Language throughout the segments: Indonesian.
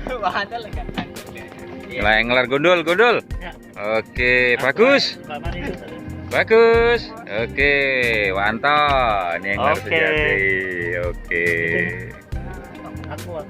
Wadah kan. Ngelar gundul. Ya. Oke, bagus. Bagus. Oke, mantap. Ini yang harus Oke. sejati. Oke. Aku.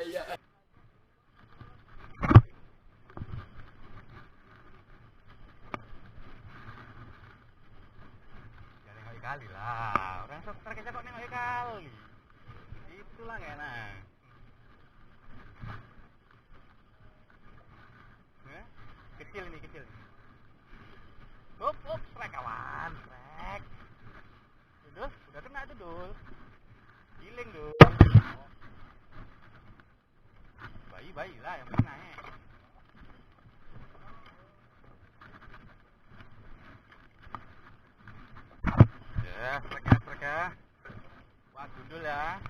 Iya. Jangan kali lah. Orang sok terkejar kok nengok kali. Itulah nggak enak. Kecil nih. Up, strek kawan, strek. Dul, udah kena tuh Dul. Giling Dul. Bayi lah yang penting naik. Ya, strek ya. Wah, gundul ya.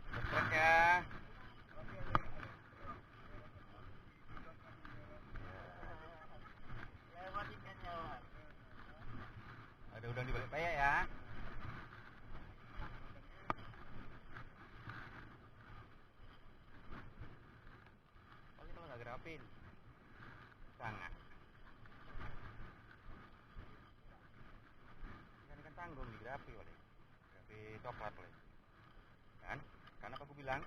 Strek ya. Ada udang di balik paya ya. Paling kalau nggak gerapin sangat ikan tanggung digerapi oleh gerapi coklat oleh kan apa aku bilang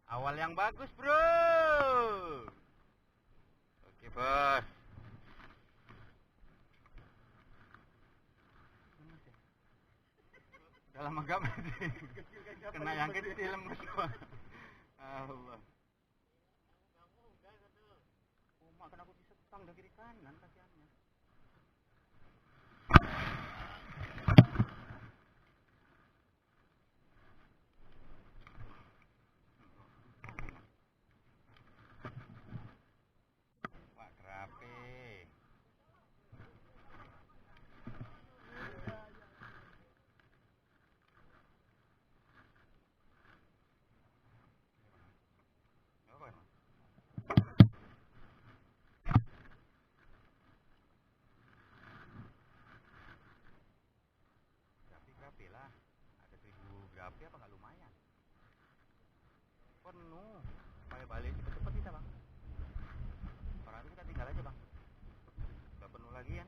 awal yang bagus bro. Oke bos. Udah lama gak mati. Kena yang kecil lemes gua. Allah. Makan aku disetang dari kiri kanan kasihannya. Wah, kerapi. Grapi lah, ada 1000 grapi apa nggak lumayan? Penuh, supaya balik cepet-cepet bisa bang. Orang itu kita tinggal aja bang, nggak penuh lagi ya.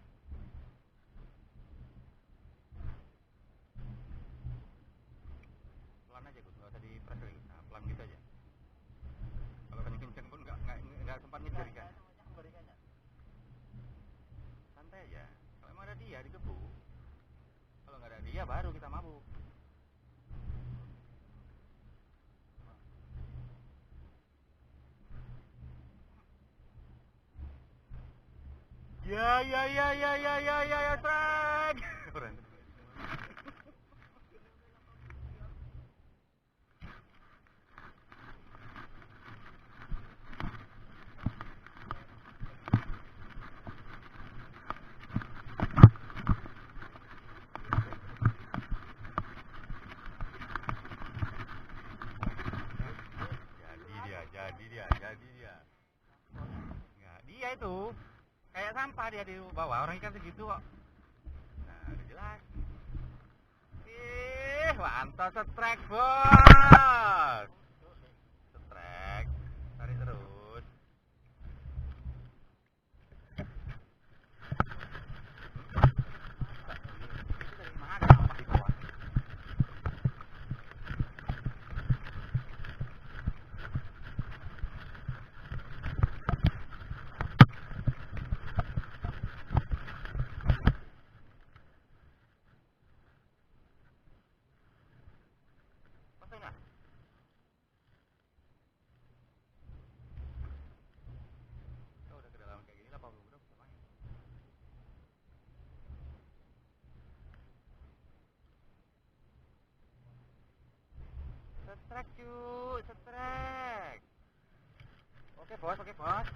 dia di kebun. Kalau nggak ada dia baru kita mabuk. Ya, trek. Jadi dia. Nggak, dia itu kayak sampah dia di bawah, orang ikan segitu kok. Nah, udah jelas. Mantap setrek, bos. Setrek, tarik terus. Itu dari mana sampah di bawah? Pasangnya? Oh, udah ke dalam kayak gini lah, Pak. Udah main. Setrek, cuy, setrek. Oke, bos, oke, bos.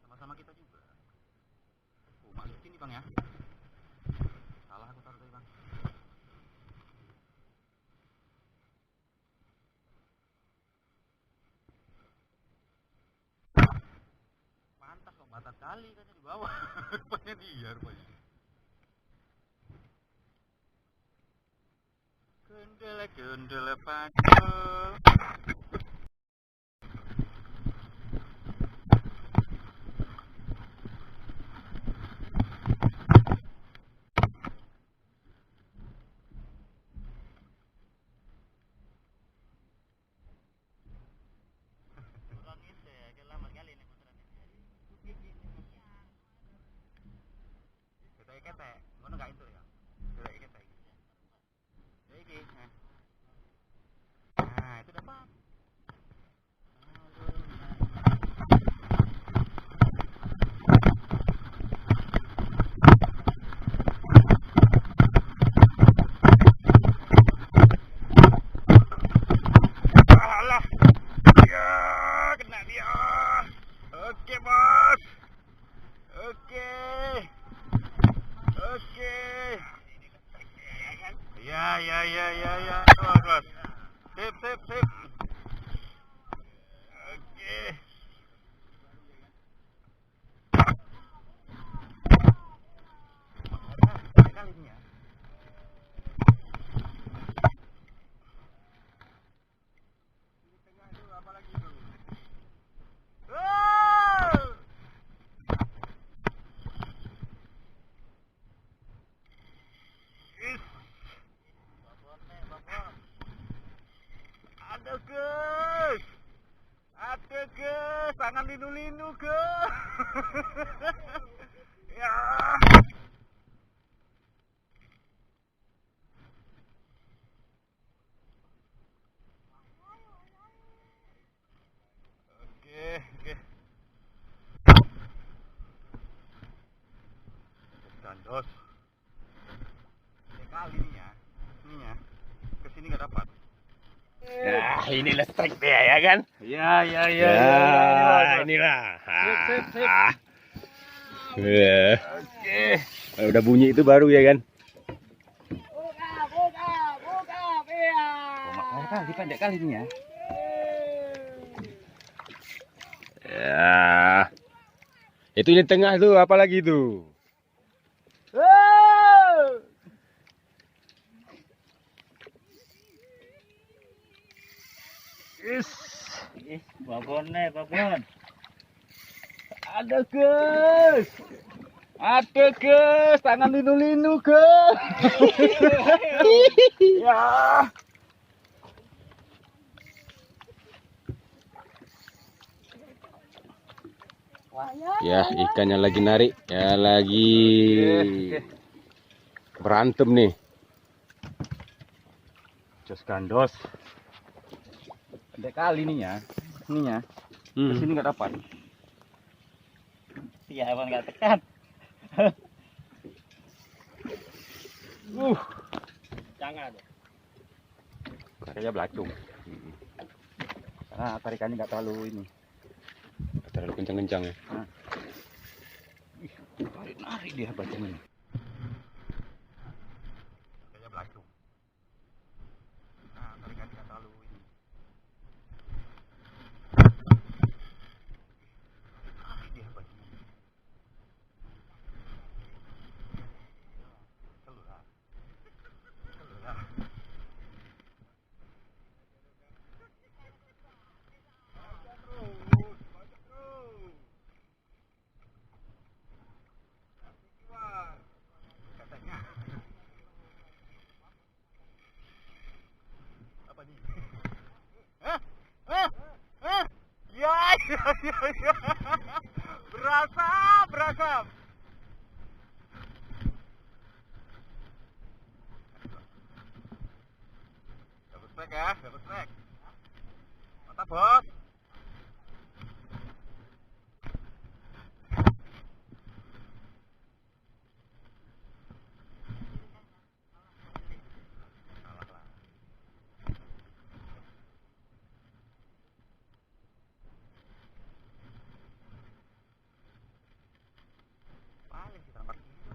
Sama-sama kita juga. Masukin nih, Bang ya. Salah aku taruh tadi, Bang. Pantas kok batas kali kan di bawah. Rupanya dia rupanya. Gendele pacul. Ketek, ngono gak itu ya? Sudah ketek. Ya iki. Nah, itu dapat. Alah. Ya, kena dia. Oke, bos. Oke. Ya. Bos. Sip. Oke. Kali ini ya. Ini tengah itu apa lagi itu? Ada guys, tangan linu-linu guys. Ya. Oke. Gandos. Sekali nih ya. Kesini nggak dapat. Nah, ini listrik dia ya kan? Ya. Inilah. Sip. Ya. Udah bunyi itu baru ya kan? Buka, iya. Kali pendek kali ini ya. Ya. Itu di tengah tuh, apalagi itu? Babon. Ada guys. Aduh Gus, tangan linu-linu Gus. Ya. Ya, ikannya lagi narik. Ya, lagi berantem nih. Jos gandos. Pendek kali nih ya. Ininya. Di sini nggak dapat. Iya, emang nggak tekan. Jangan. Kayaknya belacung. Karena tarikannya nggak terlalu ini. Terlalu kencang-kencang ya. Narik dia bacang ini. Kayaknya belacung. Nah, tarikannya nggak terlalu ini. Narik dia bacang ini. Keluar. Keluar. Apa nih? Ya. Berasap. Dapat snack ya, dapat snack. Mantap, Bos. Paling kita empat kilo.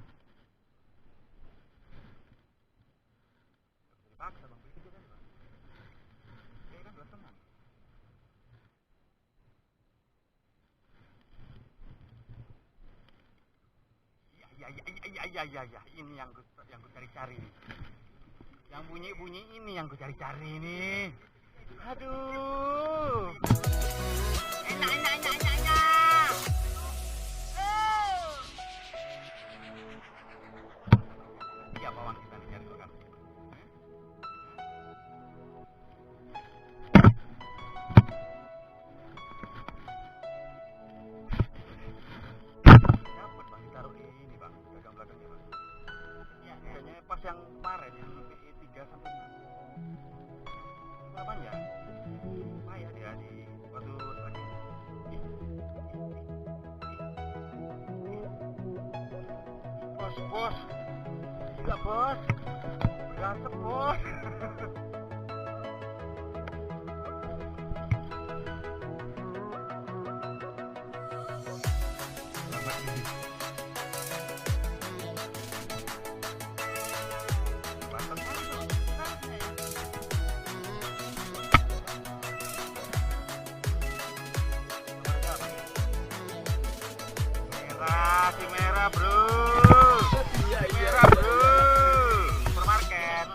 Dipaksa bang, beli kan bang. Dia kan 2,5. Iya. Ini yang gue cari-cari nih. Yang bunyi-bunyi ini yang gue cari-cari nih. Aduh. Enak. Iya bawang kita nih nyari kan. Dapat bang, ditaruh di ini bang, belakang-belakangnya bang. Iya, kayaknya pas yang kemarin yang PE 3 sampai 6. Berapa ya? Payah dia di waktu lagi. Bos. Enggak bos. Berantem bos. Si merah bro. Merah bro. Supermarket.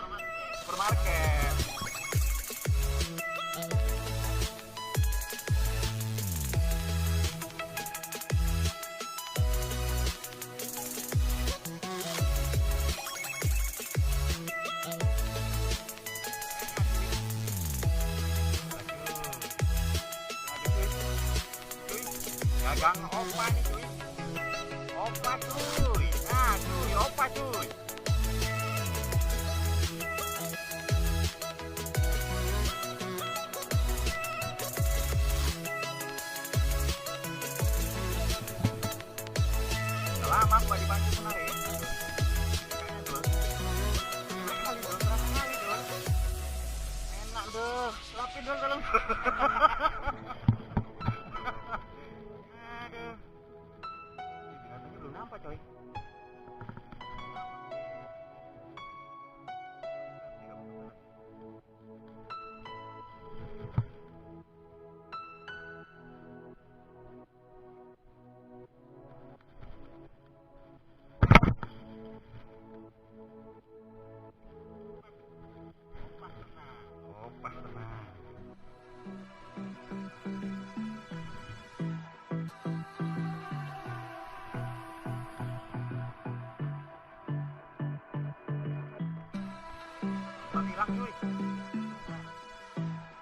Dagang opa nih cuy. Opa cuy. Nah cuy, opa cuy. Udah lama gua dibantu menarik. Kayaknya dul. Berapa kali dul? Enak dul. Lapin dul tolong. Aduh. Binatangnya belum nampak coy. Opas tenang. hilang cuy.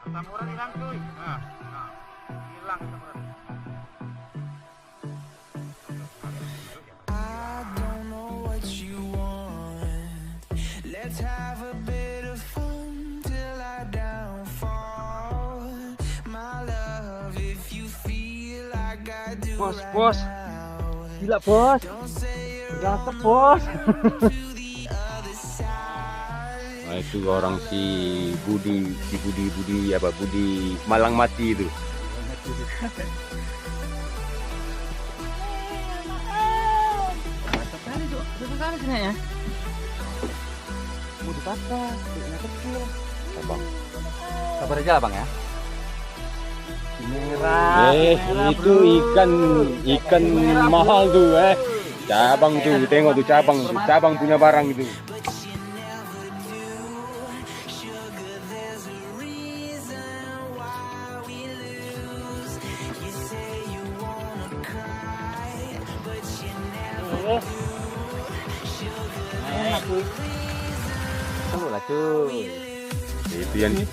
Asam urat hilang cuy. Nah, hilang asam urat. Let's have a bit of fun till I downfall. My love, if you feel like I do Bos, right bos. now, Gila bos. don't say you're Ganteng bos. to the other side. Nah itu orang si Budi Malang Mati itu. Sekali sini ya. Mau dipatah, yang kecil. Abang. Sabar aja lah bang ya. Merah. Itu ikan mahal tuh Cabang tuh, tengok tuh cabang punya barang itu. Tunggu lah cuy.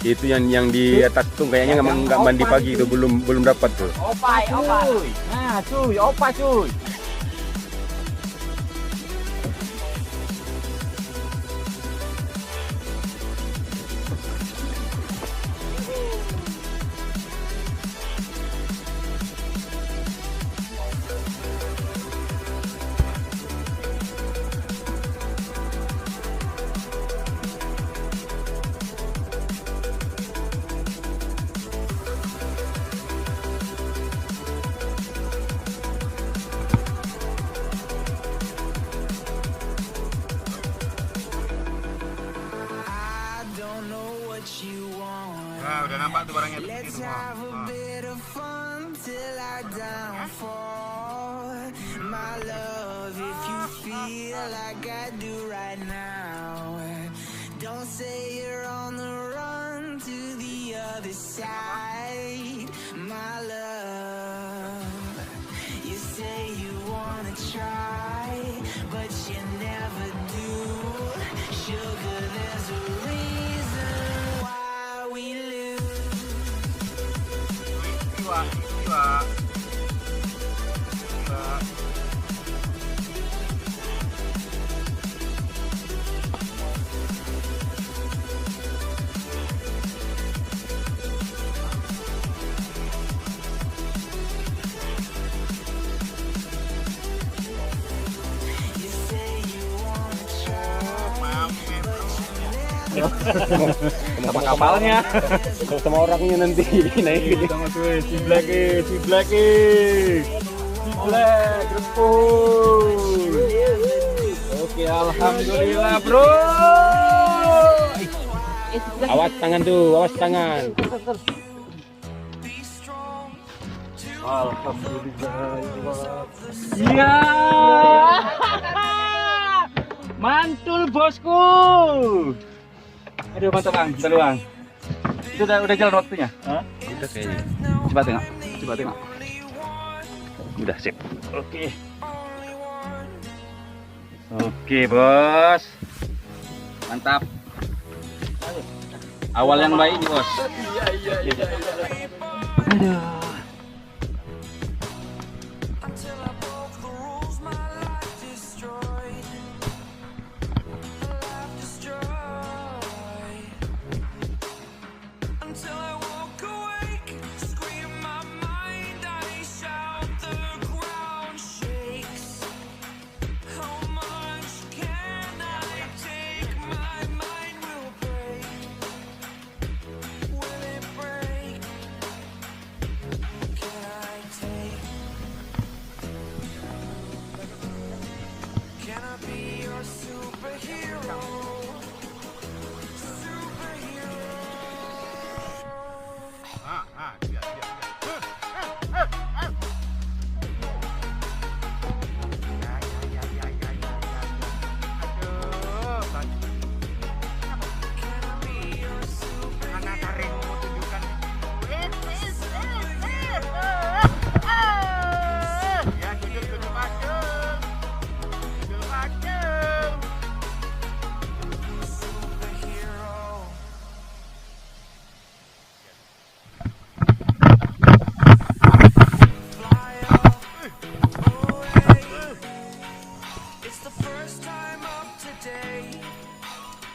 Itu yang di atas tuh kayaknya nggak mandi pagi itu belum dapat tuh. Opa cuy. Nah cuy, opa cuy. Nah, udah nampak tuh barangnya tuh Let's semua. have a bit of fun till I downfall. My love, if you feel like I do right now, don't say you're on the run to the other side. My love, you say you wanna try, but you never do. Sugar, there's a reason why we lose. Iwa. Sama kapalnya. Sama orangnya nanti naik. Sama cuy, si Black Repul. Oke, alhamdulillah bro. Awas tangan tuh, awas tangan. Alhamdulillah. Iya. Mantul bosku. Aduh mantap bang, bentar bang. Itu udah jalan waktunya? Udah kayaknya. Coba tengok. Udah sip. Oke. Oke bos. Mantap. Awal yang baik nih bos. Iya. Aduh. Until I broke the rules, my life destroyed. Life destroyed. Until I walk awake, scream my mind, I shout, the ground shakes. How much can I take? My mind will break. Will it break?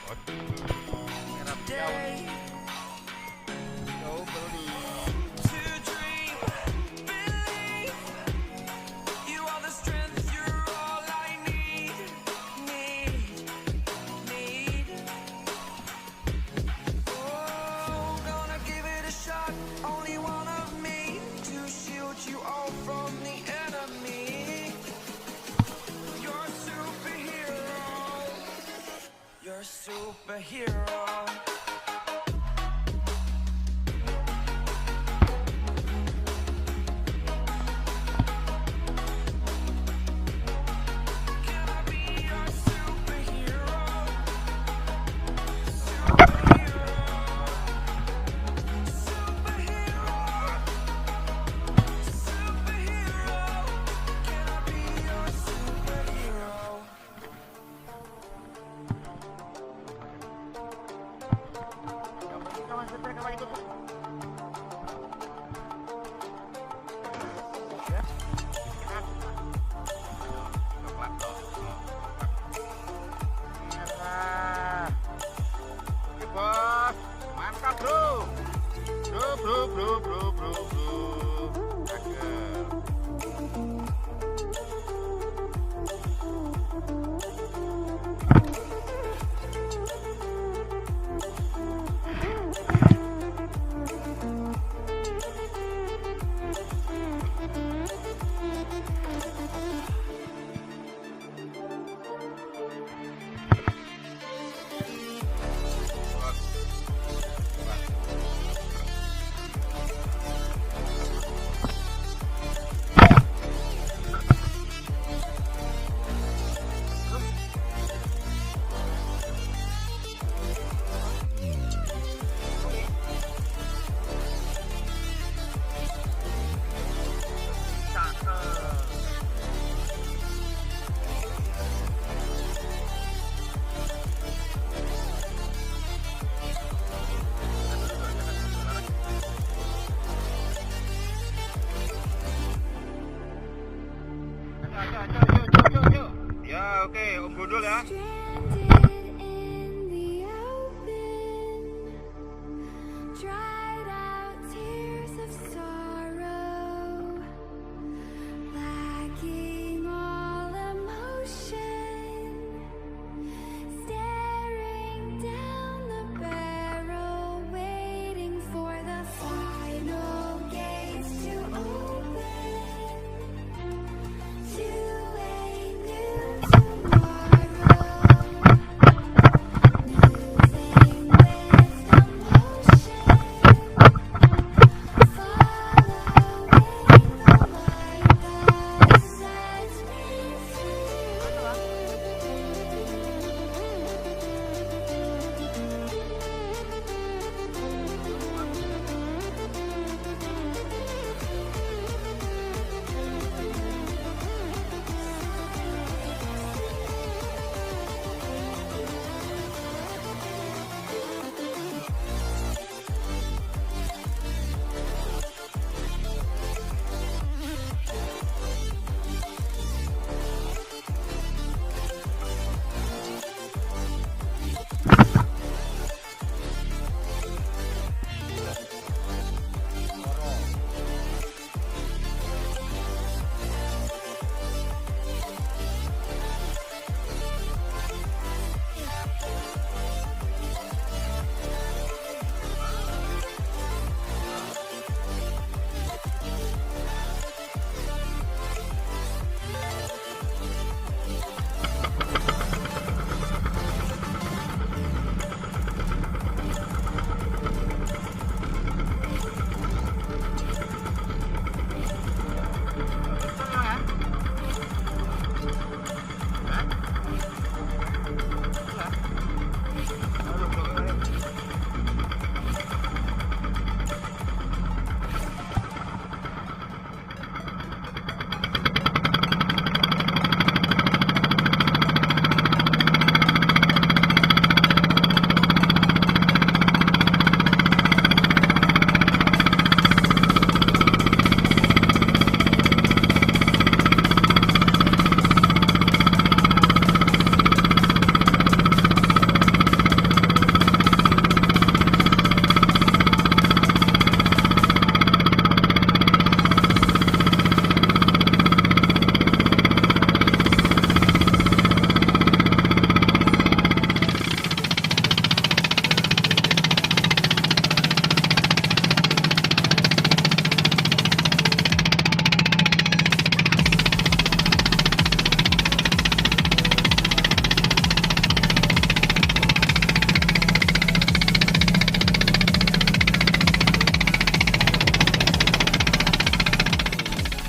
Merah jauh. Jauh beli. to dream, believe you are the strength, you're all I need. Oh, gonna give it a shot, only one of me to shield you all from the enemy. You're a superhero, you're a superhero. Can I be your superhero? Kawan setir kapal itu. Ya. Merah. Oke bos, mantap bro. Bro. Cakep. Yuk. Ya oke, Om Gundul ya. Stranded in the open, dried out tears of sorrow, lacking all emotion, staring down the barrel, waiting for the final gates to open to a new tomorrow.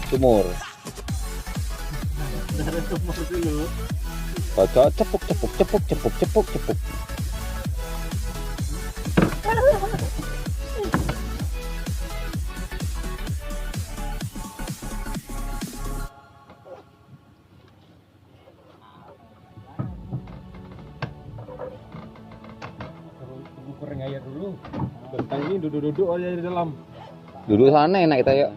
Sumur. Ada sumur dulu. Baca cepuk cepuk cepuk cepuk cepuk cepuk. Goreng air dulu. Tentang ini duduk-duduk aja di dalam. Duduk sana enak kita yuk.